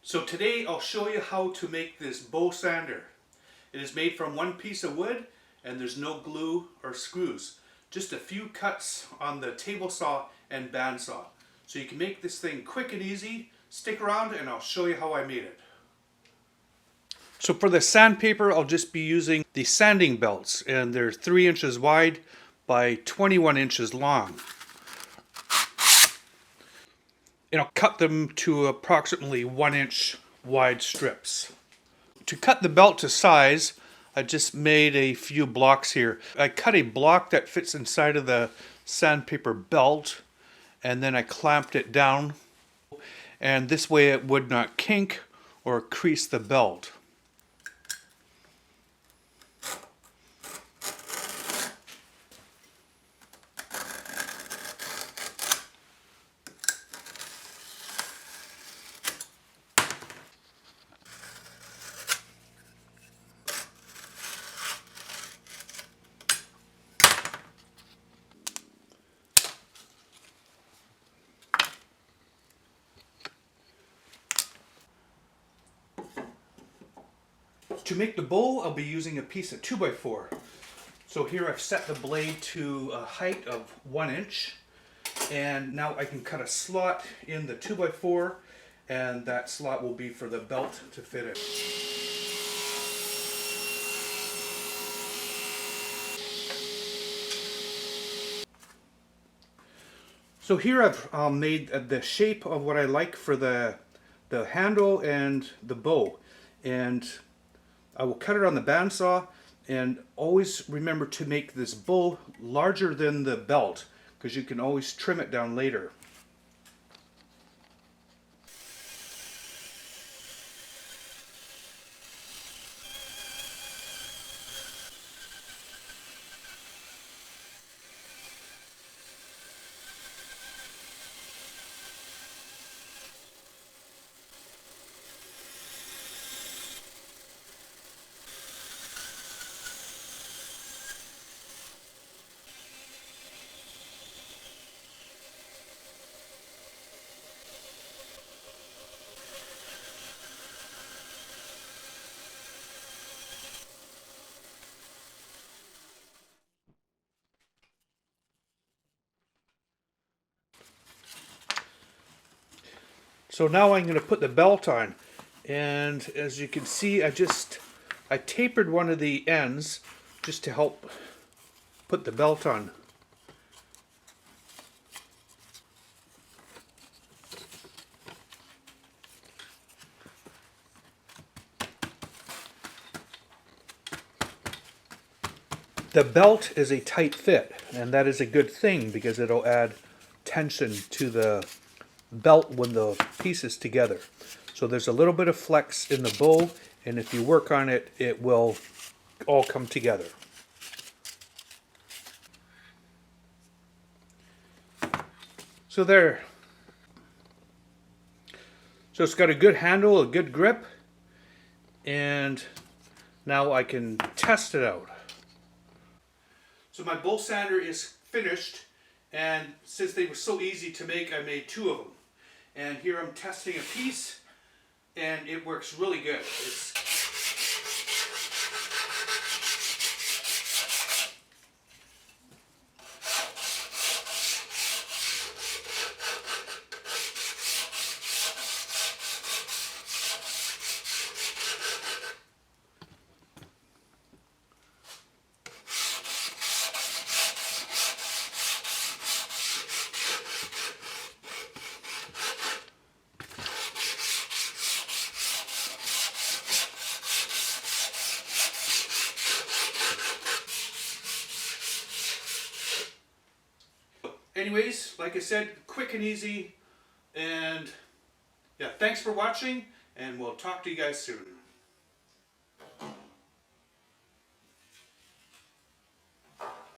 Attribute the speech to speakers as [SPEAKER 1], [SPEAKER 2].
[SPEAKER 1] So today I'll show you how to make this bow sander. It is made from one piece of wood and there's no glue or screws. Just a few cuts on the table saw and bandsaw. So you can make this thing quick and easy. Stick around and I'll show you how I made it. So for the sandpaper I'll just be using the sanding belts, and they're 3 inches wide by 21 inches long. And I'll cut them to approximately 1 inch wide strips. To cut the belt to size, I just made a few blocks here. I cut a block that fits inside of the sandpaper belt, and then I clamped it down, and this way it would not kink or crease the belt. To make the bow, I'll be using a piece of 2x4. So here I've set the blade to a height of 1 inch, and now I can cut a slot in the 2x4, and that slot will be for the belt to fit in. So here I've made the shape of what I like for the handle and the bow, and I will cut it on the bandsaw. And always remember to make this bow larger than the belt, because you can always trim it down later. So now I'm going to put the belt on, and as you can see, I tapered one of the ends just to help put the belt on. The belt is a tight fit, and that is a good thing because it'll add tension to the belt when the piece is together. So there's a little bit of flex in the bow, and if you work on it, it will all come together. So there. So it's got a good handle, a good grip, and now I can test it out. So my bow sander is finished, and since they were so easy to make, I made 2 of them. And here I'm testing a piece, and it works really good. Anyways, like I said, quick and easy, and yeah, thanks for watching, and we'll talk to you guys soon.